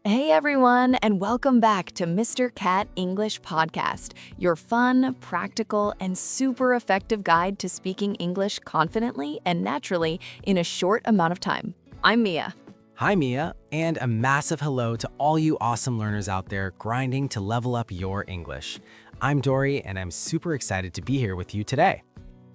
Hey everyone, and welcome back to Mr.KAT English Podcast, your fun, practical, and super effective guide to speaking English confidently and naturally in a short amount of time. I'm Mia. Hi, Mia, and a massive hello to all you awesome learners out there grinding to level up your English. I'm Dori, and I'm super excited to be here with you today.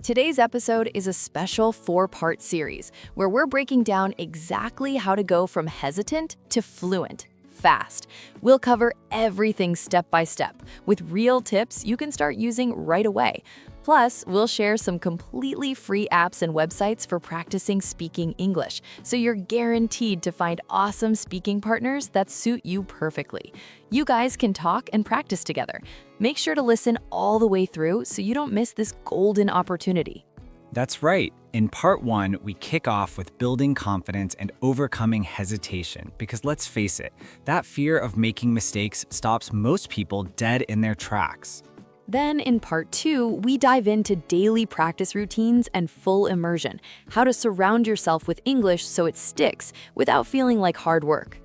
Today's episode is a special 4-part series where we're breaking down exactly how to go from hesitant to fluent fast. We'll cover everything step by step with real tips you can start using right away. Plus, we'll share some completely free apps and websites for practicing speaking English, so you're guaranteed to find awesome speaking partners that suit you perfectly. You guys can talk and practice together. Make sure to listen all the way through so you don't miss this golden opportunity. That's right. In part 1, we kick off with building confidence and overcoming hesitation, because let's face it, that fear of making mistakes stops most people dead in their tracks. Then in part 2, we dive into daily practice routines and full immersion, how to surround yourself with English so it sticks without feeling like hard work.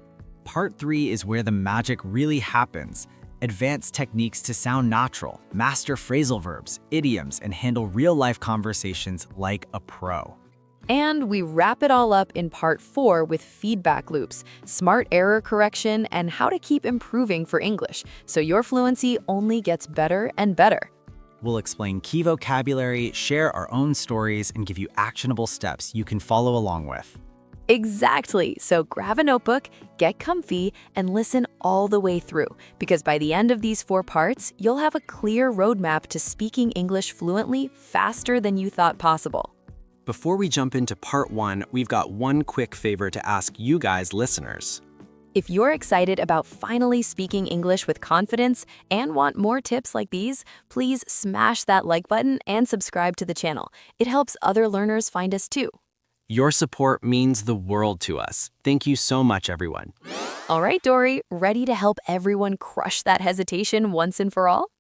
Part 3 is where the magic really happens. Advanced techniques to sound natural, master phrasal verbs, idioms, and handle real-life conversations like a pro. And we wrap it all up in part 4 with feedback loops, smart error correction, and how to keep improving for English, so your fluency only gets better and better. We'll explain key vocabulary, share our own stories, and give you actionable steps you can follow along with. Exactly. So grab a notebook, get comfy, and listen all the way through, because by the end of these 4 parts, you'll have a clear roadmap to speaking English fluently faster than you thought possible. Before we jump into part 1, we've got one quick favor to ask you guys listeners. If you're excited about finally speaking English with confidence and want more tips like these, please smash that like button and subscribe to the channel. It helps other learners find us too. Your support means the world to us. Thank you so much, everyone. All right, Dori, ready to help everyone crush that hesitation once and for all?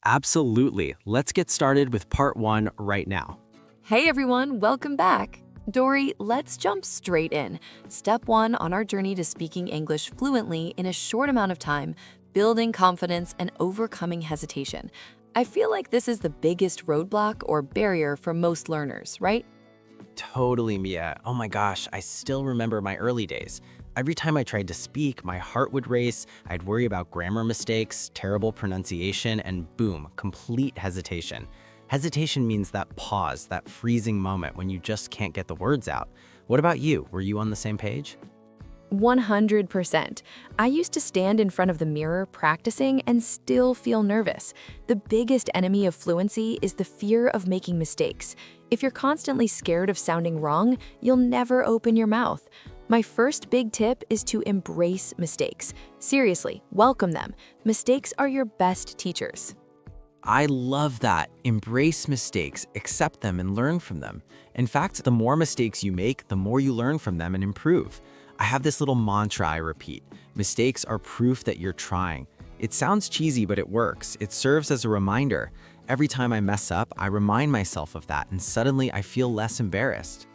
Absolutely. Let's get started with part 1 right now. Hey everyone, welcome back. Dori, let's jump straight in. Step 1 on our journey to speaking English fluently in a short amount of time, building confidence and overcoming hesitation. I feel like this is the biggest roadblock or barrier for most learners, right? Totally, Mia. Oh my gosh, I still remember my early days. Every time I tried to speak, my heart would race, I'd worry about grammar mistakes, terrible pronunciation, and boom, complete hesitation. Hesitation means that pause, that freezing moment when you just can't get the words out. What about you? Were you on the same page? 100%. I used to stand in front of the mirror practicing and still feel nervous. The biggest enemy of fluency is the fear of making mistakes. If you're constantly scared of sounding wrong, you'll never open your mouth. My first big tip is to embrace mistakes. Seriously, welcome them. Mistakes are your best teachers. I love that. Embrace mistakes, accept them, and learn from them. In fact, the more mistakes you make, the more you learn from them and improve. I have this little mantra I repeat. Mistakes are proof that you're trying. It sounds cheesy, but it works. It serves as a reminder. Every time I mess up, I remind myself of that, and suddenly I feel less embarrassed.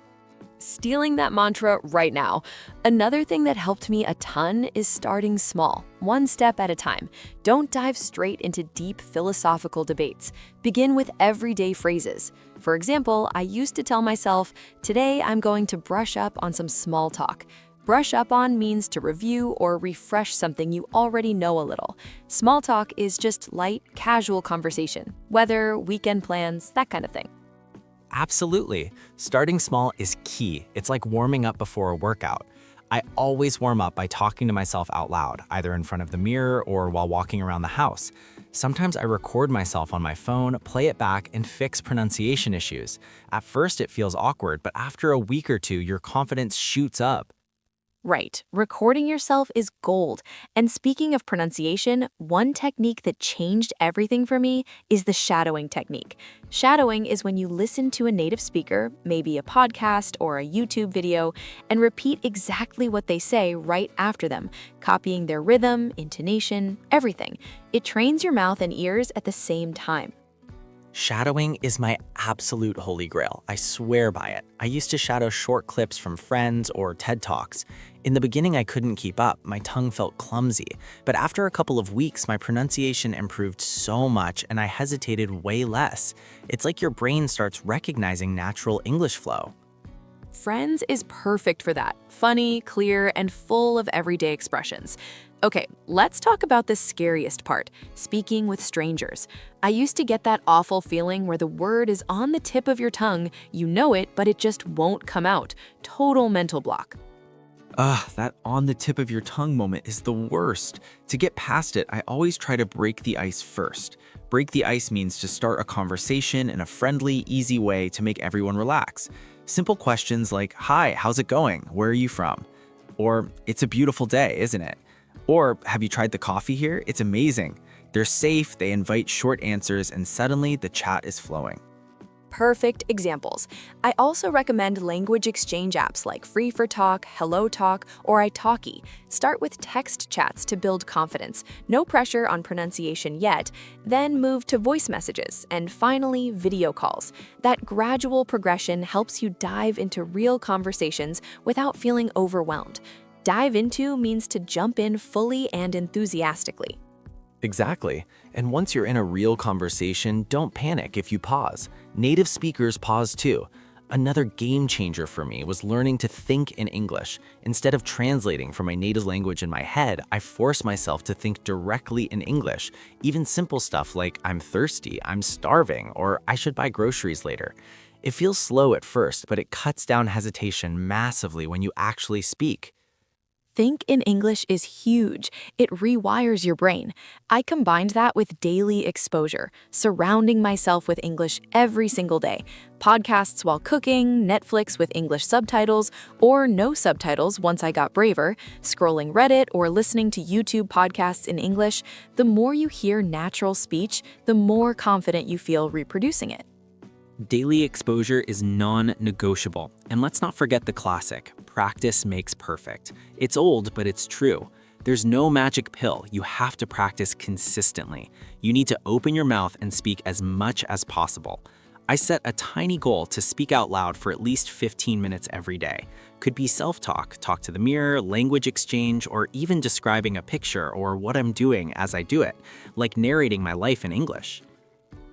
Stealing that mantra right now. Another thing that helped me a ton is starting small, one step at a time. Don't dive straight into deep philosophical debates. Begin with everyday phrases. For example, I used to tell myself, today I'm going to brush up on some small talk. Brush up on means to review or refresh something you already know a little. Small talk is just light, casual conversation, weather, weekend plans, that kind of thing. Absolutely. Starting small is key. It's like warming up before a workout. I always warm up by talking to myself out loud, either in front of the mirror or while walking around the house. Sometimes I record myself on my phone, play it back, and fix pronunciation issues. At first it feels awkward, but after a week or 2, your confidence shoots up. Right. Recording yourself is gold. And speaking of pronunciation, one technique that changed everything for me is the shadowing technique. Shadowing is when you listen to a native speaker, maybe a podcast or a YouTube video, and repeat exactly what they say right after them, copying their rhythm, intonation, everything. It trains your mouth and ears at the same time. Shadowing is my absolute holy grail. I swear by it. I used to shadow short clips from friends or TED Talks. In the beginning, I couldn't keep up. My tongue felt clumsy. But after a couple of weeks, my pronunciation improved so much and I hesitated way less. It's like your brain starts recognizing natural English flow. Friends is perfect for that. Funny, clear, and full of everyday expressions. Okay, let's talk about the scariest part, speaking with strangers. I used to get that awful feeling where the word is on the tip of your tongue, you know it, but it just won't come out. Total mental block. That on the tip of your tongue moment is the worst. To get past it, I always try to break the ice first. Break the ice means to start a conversation in a friendly, easy way to make everyone relax. Simple questions like, "Hi, how's it going? Where are you from?" Or, "It's a beautiful day, isn't it?" Or, "Have you tried the coffee here? It's amazing." They're safe, they invite short answers, and suddenly the chat is flowing. Perfect examples. I also recommend language exchange apps like Free for Talk, Hello Talk, or italki. Start with text chats to build confidence. No pressure on pronunciation yet. Then move to voice messages, and finally, video calls. That gradual progression helps you dive into real conversations without feeling overwhelmed. Dive into means to jump in fully and enthusiastically. Exactly. And once you're in a real conversation, don't panic if you pause. Native speakers pause too. Another game changer for me was learning to think in English. Instead of translating from my native language in my head, I force myself to think directly in English. Even simple stuff like "I'm thirsty," "I'm starving," or "I should buy groceries later." It feels slow at first, but it cuts down hesitation massively when you actually speak. Think in English is huge. It rewires your brain. I combined that with daily exposure, surrounding myself with English every single day. Podcasts while cooking, Netflix with English subtitles, or no subtitles once I got braver, scrolling Reddit or listening to YouTube podcasts in English. The more you hear natural speech, the more confident you feel reproducing it. Daily exposure is non-negotiable. And let's not forget the classic, practice makes perfect. It's old, but it's true. There's no magic pill. You have to practice consistently. You need to open your mouth and speak as much as possible. I set a tiny goal to speak out loud for at least 15 minutes every day. Could be self-talk, talk to the mirror, language exchange, or even describing a picture or what I'm doing as I do it, like narrating my life in English.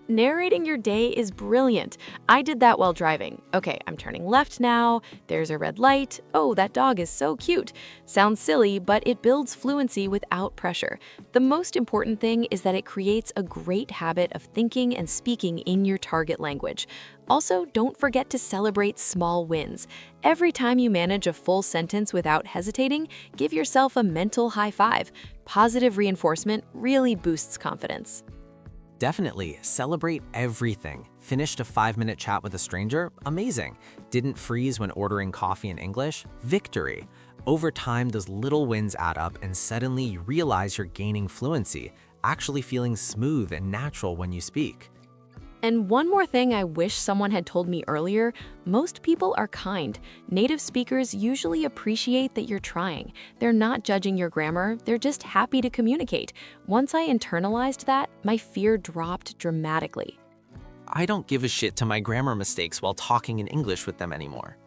Narrating your day is brilliant. I did that while driving. Okay, I'm turning left now. There's a red light. Oh, that dog is so cute. Sounds silly, but it builds fluency without pressure. The most important thing is that it creates a great habit of thinking and speaking in your target language. Also, don't forget to celebrate small wins. Every time you manage a full sentence without hesitating, give yourself a mental high five. Positive reinforcement really boosts confidence. Definitely, celebrate everything. Finished a 5-minute chat with a stranger? Amazing. Didn't freeze when ordering coffee in English? Victory. Over time, those little wins add up and suddenly you realize you're gaining fluency, actually feeling smooth and natural when you speak. And one more thing I wish someone had told me earlier, most people are kind. Native speakers usually appreciate that you're trying. They're not judging your grammar, they're just happy to communicate. Once I internalized that, my fear dropped dramatically. I don't give a shit to my grammar mistakes while talking in English with them anymore.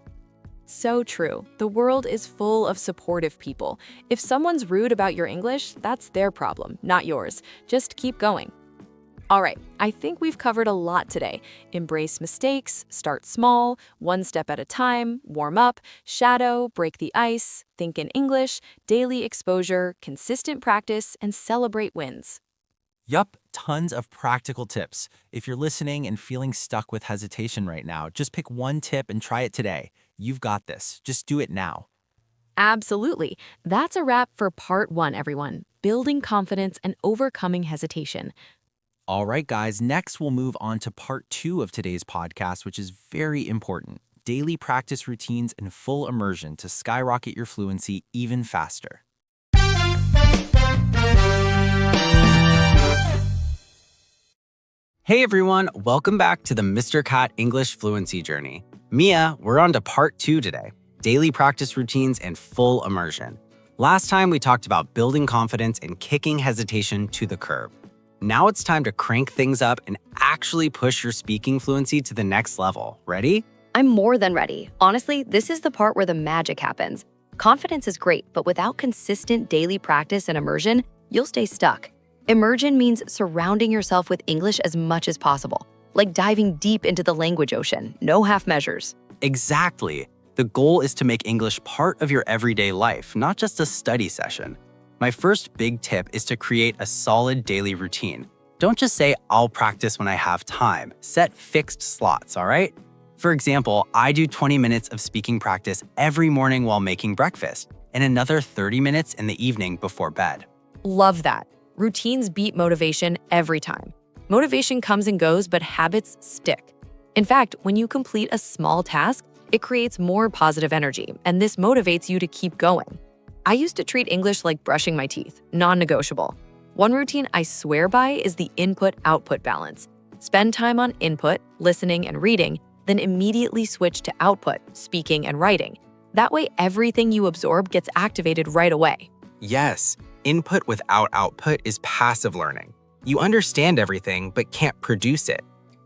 So true. The world is full of supportive people. If someone's rude about your English, that's their problem, not yours. Just keep going. All right, I think we've covered a lot today. Embrace mistakes, start small, one step at a time, warm up, shadow, break the ice, think in English, daily exposure, consistent practice, and celebrate wins. Yup, tons of practical tips. If you're listening and feeling stuck with hesitation right now, just pick one tip and try it today. You've got this. Just do it now. Absolutely. That's a wrap for part 1, everyone. Building confidence and overcoming hesitation. All right, guys, next we'll move on to part 2 of today's podcast, which is very important. Daily practice routines and full immersion to skyrocket your fluency even faster. Hey everyone, welcome back to the Mr.KAT English Fluency Journey. Mia, we're on to part 2 today. Daily practice routines and full immersion. Last time we talked about building confidence and kicking hesitation to the curb. Now it's time to crank things up and actually push your speaking fluency to the next level. Ready? I'm more than ready. Honestly, this is the part where the magic happens. Confidence is great, but without consistent daily practice and immersion, you'll stay stuck. Immersion means surrounding yourself with English as much as possible, like diving deep into the language ocean, no half measures. Exactly. The goal is to make English part of your everyday life, not just a study session. My first big tip is to create a solid daily routine. Don't just say, I'll practice when I have time. Set fixed slots, all right? For example, I do 20 minutes of speaking practice every morning while making breakfast, and another 30 minutes in the evening before bed. Love that. Routines beat motivation every time. Motivation comes and goes, but habits stick. In fact, when you complete a small task, it creates more positive energy, and this motivates you to keep going. I used to treat English like brushing my teeth, non-negotiable. One routine I swear by is the input-output balance. Spend time on input, listening and reading, then immediately switch to output, speaking and writing. That way, everything you absorb gets activated right away. Yes, input without output is passive learning. You understand everything but can't produce it.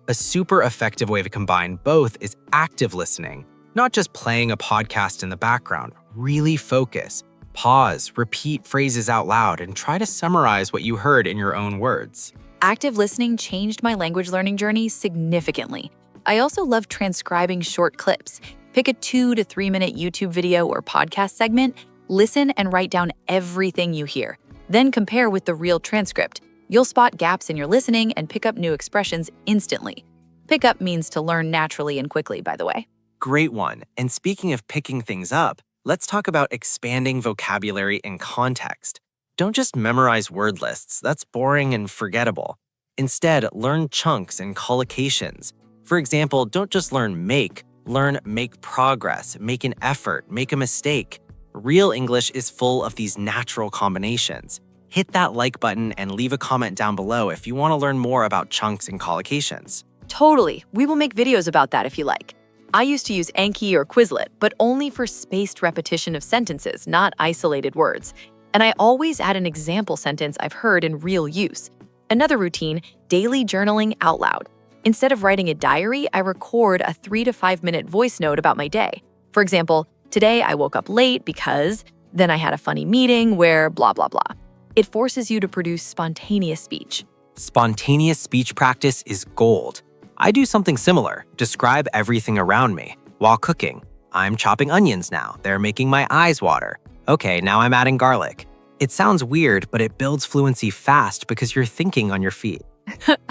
A super effective way to combine both is active listening, not just playing a podcast in the background. Really focus. Pause, repeat phrases out loud, and try to summarize what you heard in your own words. Active listening changed my language learning journey significantly. I also love transcribing short clips. Pick a 2 to 3 minute YouTube video or podcast segment, listen and write down everything you hear. Then compare with the real transcript. You'll spot gaps in your listening and pick up new expressions instantly. Pick up means to learn naturally and quickly, by the way. Great one. And speaking of picking things up, let's talk about expanding vocabulary and context. Don't just memorize word lists. That's boring and forgettable. Instead, learn chunks and collocations. For example, don't just learn learn make progress, make an effort, make a mistake. Real English is full of these natural combinations. Hit that like button and leave a comment down below if you want to learn more about chunks and collocations. Totally. We will make videos about that if you like. I used to use Anki or Quizlet, but only for spaced repetition of sentences, not isolated words. And I always add an example sentence I've heard in real use. Another routine, daily journaling out loud. Instead of writing a diary, I record a 3 to 5 minute voice note about my day. For example, today I woke up late because, then I had a funny meeting where blah, blah, blah. It forces you to produce spontaneous speech. Spontaneous speech practice is gold. I do something similar, describe everything around me. While cooking, I'm chopping onions now. They're making my eyes water. Okay, now I'm adding garlic. It sounds weird, but it builds fluency fast because you're thinking on your feet.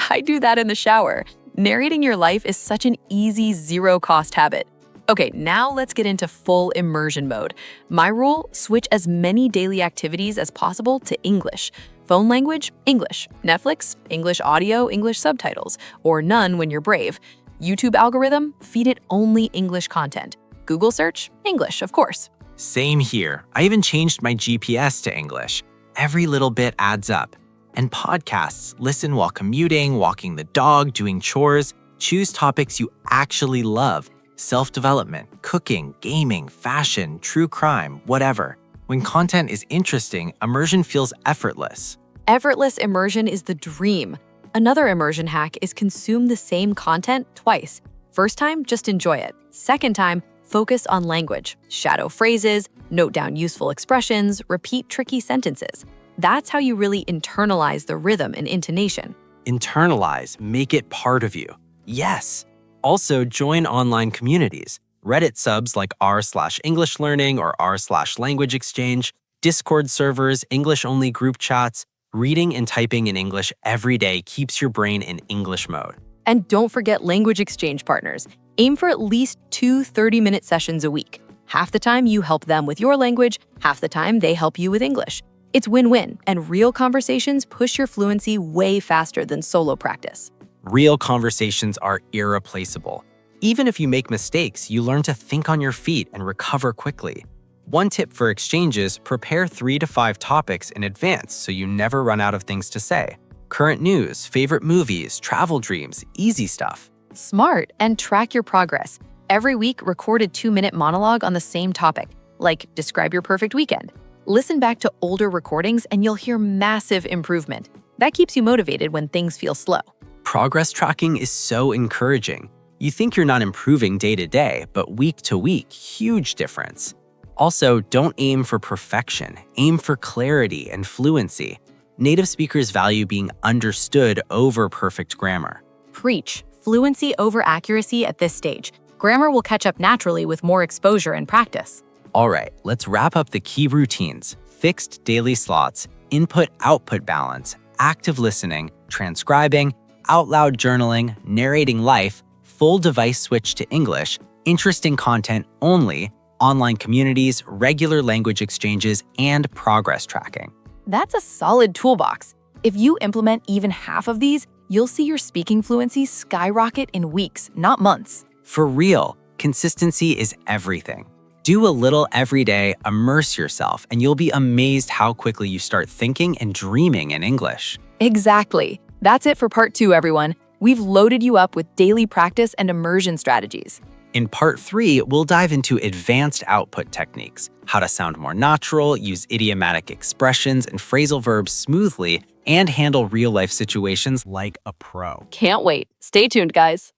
I do that in the shower. Narrating your life is such an easy, zero-cost habit. Okay, now let's get into full immersion mode. My rule, switch as many daily activities as possible to English. Phone language, English. Netflix, English audio, English subtitles, or none when you're brave. YouTube algorithm, feed it only English content. Google search, English, of course. Same here. I even changed my GPS to English. Every little bit adds up. And podcasts, listen while commuting, walking the dog, doing chores. Choose topics you actually love. Self-development, cooking, gaming, fashion, true crime, whatever. When content is interesting, immersion feels effortless. Effortless immersion is the dream. Another immersion hack is consume the same content twice. First time, just enjoy it. Second time, focus on language. Shadow phrases, note down useful expressions, repeat tricky sentences. That's how you really internalize the rhythm and intonation. Internalize, make it part of you. Yes. Also, join online communities. Reddit subs like r/English learning or r/language exchange, Discord servers, English-only group chats. Reading and typing in English every day keeps your brain in English mode. And don't forget language exchange partners. Aim for at least 2 30-minute sessions a week. Half the time you help them with your language, half the time they help you with English. It's win-win, and real conversations push your fluency way faster than solo practice. Real conversations are irreplaceable. Even if you make mistakes, you learn to think on your feet and recover quickly. One tip for exchanges, prepare 3 to 5 topics in advance so you never run out of things to say. Current news, favorite movies, travel dreams, easy stuff. Smart, and track your progress. Every week, record a 2-minute monologue on the same topic, like describe your perfect weekend. Listen back to older recordings and you'll hear massive improvement. That keeps you motivated when things feel slow. Progress tracking is so encouraging. You think you're not improving day to day, but week to week, huge difference. Also, don't aim for perfection. Aim for clarity and fluency. Native speakers value being understood over perfect grammar. Preach. Fluency over accuracy at this stage. Grammar will catch up naturally with more exposure and practice. All right, let's wrap up the key routines: fixed daily slots, input-output balance, active listening, transcribing, out loud journaling, narrating life, full device switch to English, interesting content only, online communities, regular language exchanges, and progress tracking. That's a solid toolbox. If you implement even half of these, you'll see your speaking fluency skyrocket in weeks, not months. For real, consistency is everything. Do a little every day, immerse yourself, and you'll be amazed how quickly you start thinking and dreaming in English. Exactly. That's it for part 2, everyone. We've loaded you up with daily practice and immersion strategies. In part 3, we'll dive into advanced output techniques, how to sound more natural, use idiomatic expressions and phrasal verbs smoothly, and handle real-life situations Like a pro. Can't wait. Stay tuned, guys.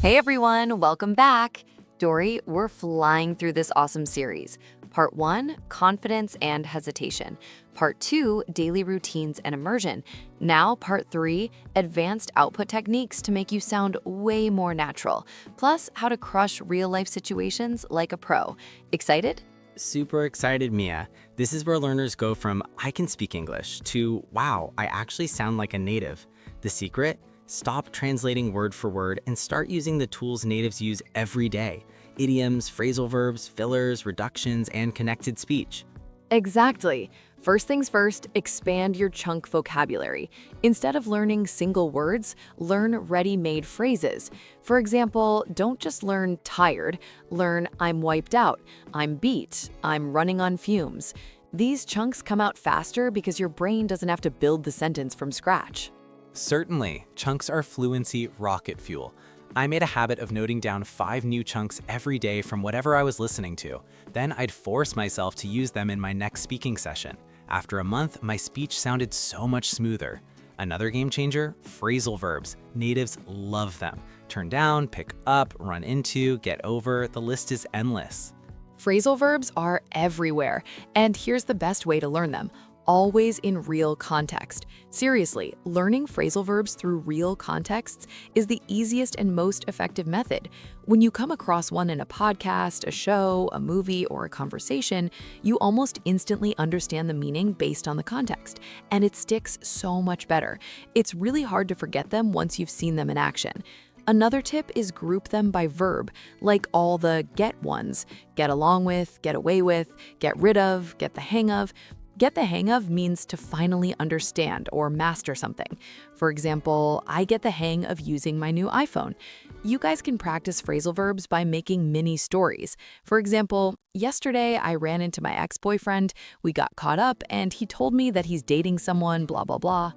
Hey everyone, welcome back. Dori, we're flying through this awesome series. Part 1, confidence and hesitation. Part 2, daily routines and immersion. Now part 3, advanced output techniques to make you sound way more natural. Plus, how to crush real-life situations like a pro. Excited? Super excited, Mia. This is where learners go from "I can speak English" to "Wow, I actually sound like a native." The secret? Stop translating word for word and start using the tools natives use every day: idioms, phrasal verbs, fillers, reductions, and connected speech. Exactly. First things first, expand your chunk vocabulary. Instead of learning single words, learn ready-made phrases. For example, don't just learn tired, learn I'm wiped out, I'm beat, I'm running on fumes. These chunks come out faster because your brain doesn't have to build the sentence from scratch. Certainly, chunks are fluency rocket fuel. I made a habit of noting down 5 new chunks every day from whatever I was listening to. Then I'd force myself to use them in my next speaking session. After a month, my speech sounded so much smoother. Another game changer, phrasal verbs. Natives love them. Turn down, pick up, run into, get over, the list is endless. Phrasal verbs are everywhere, and here's the best way to learn them. Always in real context. Seriously, learning phrasal verbs through real contexts is the easiest and most effective method. When you come across one in a podcast, a show, a movie, or a conversation, you almost instantly understand the meaning based on the context, and it sticks so much better. It's really hard to forget them once you've seen them in action. Another tip is group them by verb, like all the get ones: get along with, get away with, get rid of, get the hang of. Get the hang of means to finally understand or master something. For example, I get the hang of using my new iPhone. You guys can practice phrasal verbs by making mini stories. For example, yesterday I ran into my ex-boyfriend, we got caught up, and he told me that he's dating someone, blah, blah, blah.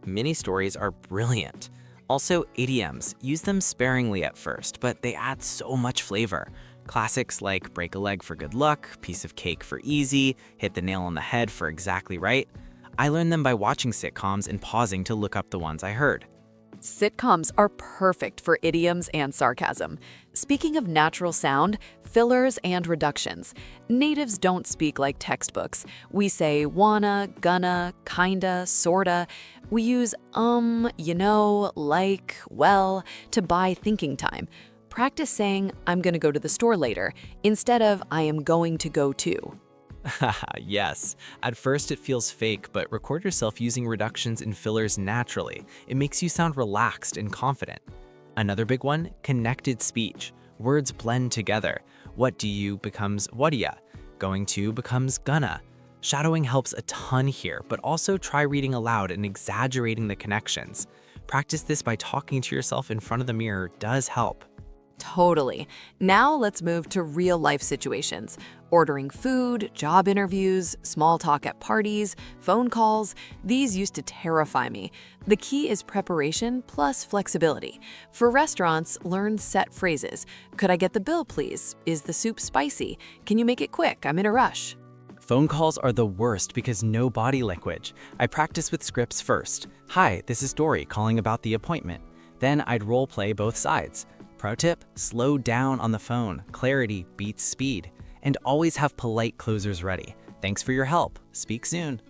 Mini stories are brilliant. Also, idioms. Use them sparingly at first, but they add so much flavor. Classics like break a leg for good luck, piece of cake for easy, hit the nail on the head for exactly right. I learned them by watching sitcoms and pausing to look up the ones I heard. Sitcoms are perfect for idioms and sarcasm. Speaking of natural sound, fillers and reductions. Natives don't speak like textbooks. We say wanna, gonna, kinda, sorta. We use you know, like, well to buy thinking time. Practice saying, I'm gonna go to the store later, instead of I am going to go to. Yes. At first it feels fake, but record yourself using reductions and fillers naturally. It makes you sound relaxed and confident. Another big one, connected speech. Words blend together. What do you becomes what do ya. Going to becomes gonna. Shadowing helps a ton here, but also try reading aloud and exaggerating the connections. Practice this by talking to yourself in front of the mirror does help. Totally. Now let's move to real-life situations. Ordering food, job interviews, small talk at parties, phone calls. These used to terrify me. The key is preparation plus flexibility. For restaurants, learn set phrases. Could I get the bill, please? Is the soup spicy? Can you make it quick? I'm in a rush. Phone calls are the worst because no body language. I practice with scripts first. Hi, this is Dori calling about the appointment. Then I'd role play both sides. Pro tip, slow down on the phone. Clarity beats speed. And always have polite closers ready. Thanks for your help. Speak soon.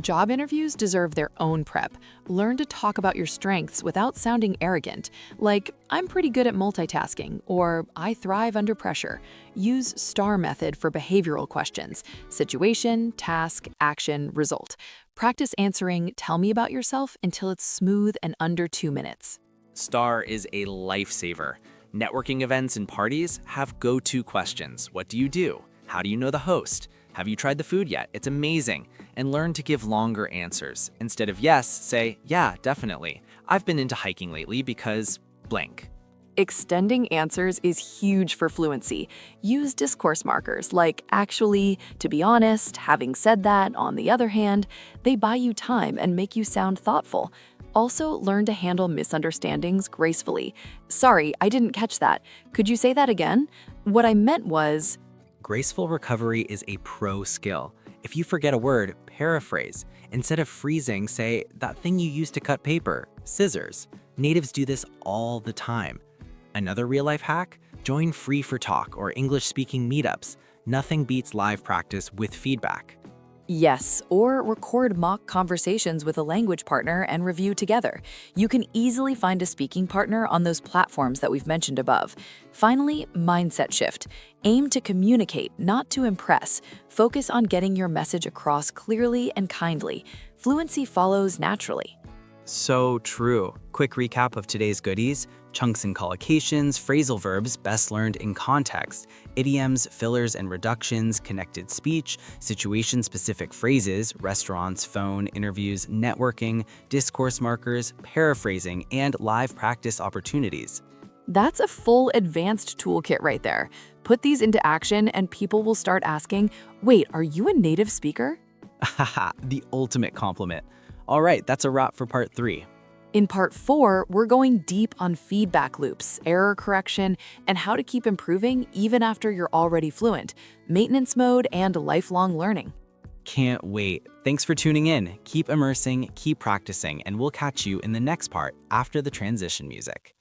Job interviews deserve their own prep. Learn to talk about your strengths without sounding arrogant, like, I'm pretty good at multitasking, or I thrive under pressure. Use STAR method for behavioral questions: situation, task, action, result. Practice answering, tell me about yourself, until it's smooth and under 2 minutes. STAR is a lifesaver. Networking events and parties have go-to questions. What do you do? How do you know the host? Have you tried the food yet? It's amazing. And learn to give longer answers. Instead of yes, say, yeah, definitely. I've been into hiking lately because blank. Extending answers is huge for fluency. Use discourse markers like actually, to be honest, having said that, on the other hand. They buy you time and make you sound thoughtful. Also, learn to handle misunderstandings gracefully. Sorry, I didn't catch that. Could you say that again? What I meant was... Graceful recovery is a pro skill. If you forget a word, paraphrase. Instead of freezing, say, that thing you used to cut paper, scissors. Natives do this all the time. Another real-life hack? Join Free for Talk or English-speaking meetups. Nothing beats live practice with feedback. Yes, or record mock conversations with a language partner and review together. You can easily find a speaking partner on those platforms that we've mentioned above. Finally, mindset shift. Aim to communicate, not to impress. Focus on getting your message across clearly and kindly. Fluency follows naturally. So true. Quick recap of today's goodies: chunks and collocations, phrasal verbs best learned in context, idioms, fillers and reductions, connected speech, situation-specific phrases, restaurants, phone, interviews, networking, discourse markers, paraphrasing, and live practice opportunities. That's a full advanced toolkit right there. Put these into action and people will start asking, wait, are you a native speaker? Haha, the ultimate compliment. All right, that's a wrap for part 3. In part 4, we're going deep on feedback loops, error correction, and how to keep improving even after you're already fluent, maintenance mode, and lifelong learning. Can't wait. Thanks for tuning in. Keep immersing, keep practicing, and we'll catch you in the next part after the transition music.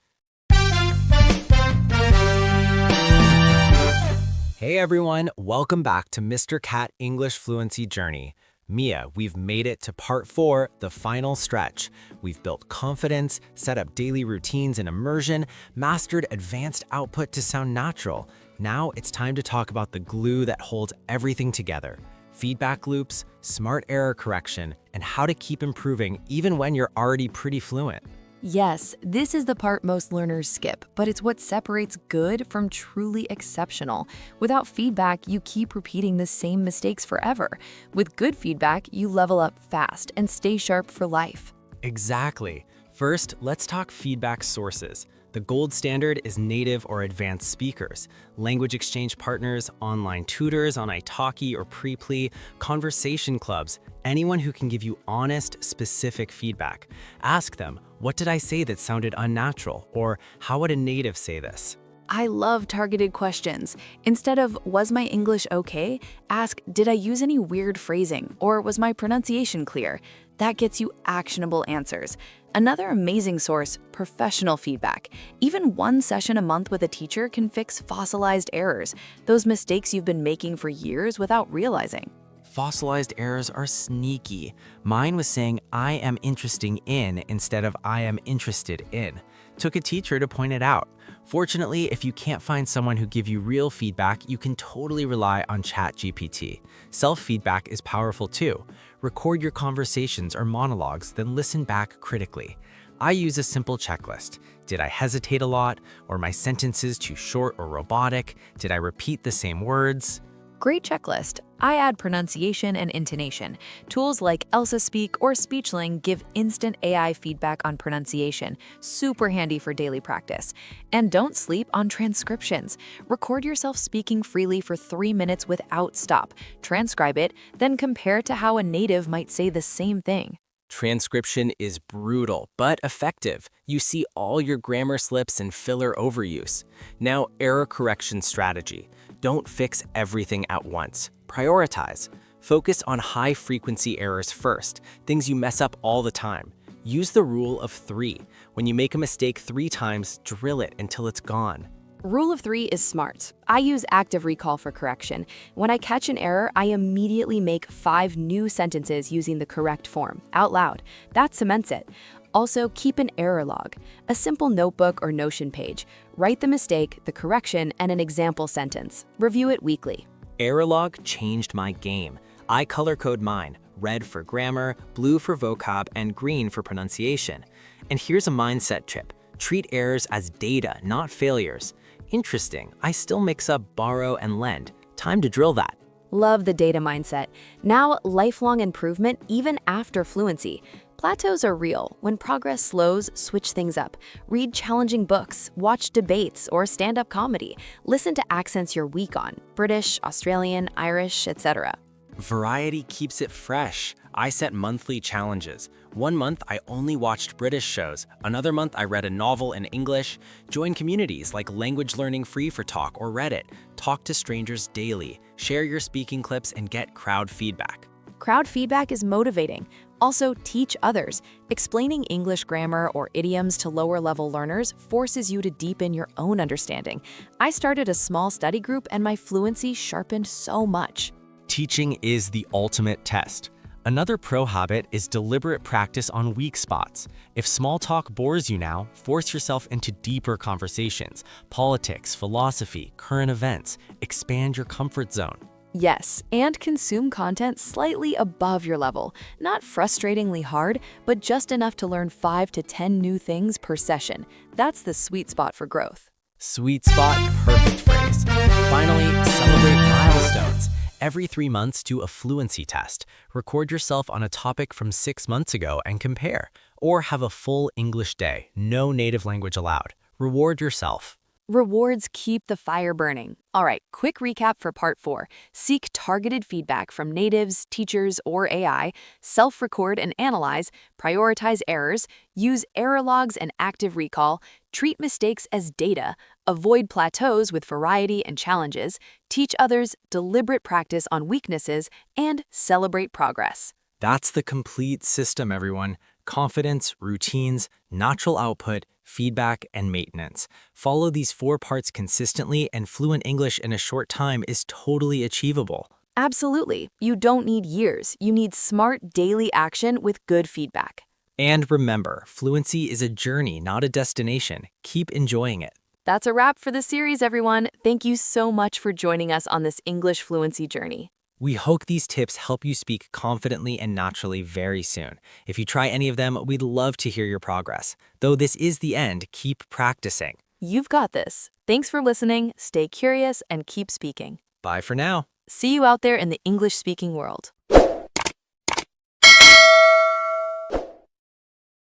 Hey everyone, welcome back to Mr.KAT English Fluency Journey. Mia, we've made it to part 4, the final stretch. We've built confidence, set up daily routines and immersion, mastered advanced output to sound natural. Now it's time to talk about the glue that holds everything together: feedback loops, smart error correction, and how to keep improving even when you're already pretty fluent. Yes, this is the part most learners skip, but it's what separates good from truly exceptional. Without feedback, you keep repeating the same mistakes forever. With good feedback, you level up fast and stay sharp for life. Exactly. First, let's talk feedback sources. The gold standard is native or advanced speakers, language exchange partners, online tutors on italki or Preply, conversation clubs, anyone who can give you honest, specific feedback. Ask them, what did I say that sounded unnatural? Or how would a native say this? I love targeted questions. Instead of, was my English okay? Ask, did I use any weird phrasing? Or was my pronunciation clear? That gets you actionable answers. Another amazing source, professional feedback. Even one session a month with a teacher can fix fossilized errors, those mistakes you've been making for years without realizing. Fossilized errors are sneaky. Mine was saying I am interesting in instead of I am interested in. Took a teacher to point it out. Fortunately, if you can't find someone who gives you real feedback, you can totally rely on ChatGPT. Self-feedback is powerful too. Record your conversations or monologues, then listen back critically. I use a simple checklist. Did I hesitate a lot? Or my sentences too short or robotic? Did I repeat the same words? Great checklist. I add pronunciation and intonation. Tools like Elsa Speak or Speechling give instant AI feedback on pronunciation, super handy for daily practice. And don't sleep on transcriptions. Record yourself speaking freely for 3 minutes without stop. Transcribe it, then compare to how a native might say the same thing. Transcription is brutal, but effective. You see all your grammar slips and filler overuse. Now, error correction strategy. Don't fix everything at once. Prioritize. Focus on high-frequency errors first, things you mess up all the time. Use the rule of 3. When you make a mistake 3 times, drill it until it's gone. Rule of 3 is smart. I use active recall for correction. When I catch an error, I immediately make 5 new sentences using the correct form, out loud. That cements it. Also, keep an error log, a simple notebook or Notion page. Write the mistake, the correction, and an example sentence. Review it weekly. Error log changed my game. I color code mine, red for grammar, blue for vocab, and green for pronunciation. And here's a mindset tip. Treat errors as data, not failures. Interesting, I still mix up borrow and lend. Time to drill that. Love the data mindset. Now, lifelong improvement even after fluency. Plateaus are real. When progress slows, switch things up. Read challenging books, watch debates, or stand-up comedy. Listen to accents you're weak on, British, Australian, Irish, etc. Variety keeps it fresh. I set monthly challenges. One month, I only watched British shows. Another month, I read a novel in English. Join communities like Language Learning Free for Talk or Reddit. Talk to strangers daily. Share your speaking clips and get crowd feedback. Crowd feedback is motivating. Also, teach others. Explaining English grammar or idioms to lower-level learners forces you to deepen your own understanding. I started a small study group and my fluency sharpened so much. Teaching is the ultimate test. Another pro habit is deliberate practice on weak spots. If small talk bores you now, force yourself into deeper conversations. Politics, philosophy, current events. Expand your comfort zone. Yes, and consume content slightly above your level. Not frustratingly hard, but just enough to learn 5 to 10 new things per session. That's the sweet spot for growth. Sweet spot, perfect phrase. Finally, celebrate milestones. Every 3 months, do a fluency test. Record yourself on a topic from 6 months ago and compare. Or have a full English day, no native language allowed. Reward yourself. Rewards keep the fire burning. All right, quick recap for part 4. Seek targeted feedback from natives, teachers, or AI. Self-record and analyze. Prioritize errors. Use error logs and active recall. Treat mistakes as data. Avoid plateaus with variety and challenges. Teach others. Deliberate practice on weaknesses. And celebrate progress. That's the complete system, everyone. Confidence, routines, natural output, feedback, and maintenance. Follow these 4 parts consistently, and fluent English in a short time is totally achievable. Absolutely. You don't need years. You need smart daily action with good feedback. And remember, fluency is a journey, not a destination. Keep enjoying it. That's a wrap for the series, everyone. Thank you so much for joining us on this English fluency journey. We hope these tips help you speak confidently and naturally very soon. If you try any of them, we'd love to hear your progress. Though this is the end, keep practicing. You've got this. Thanks for listening. Stay curious and keep speaking. Bye for now. See you out there in the English-speaking world.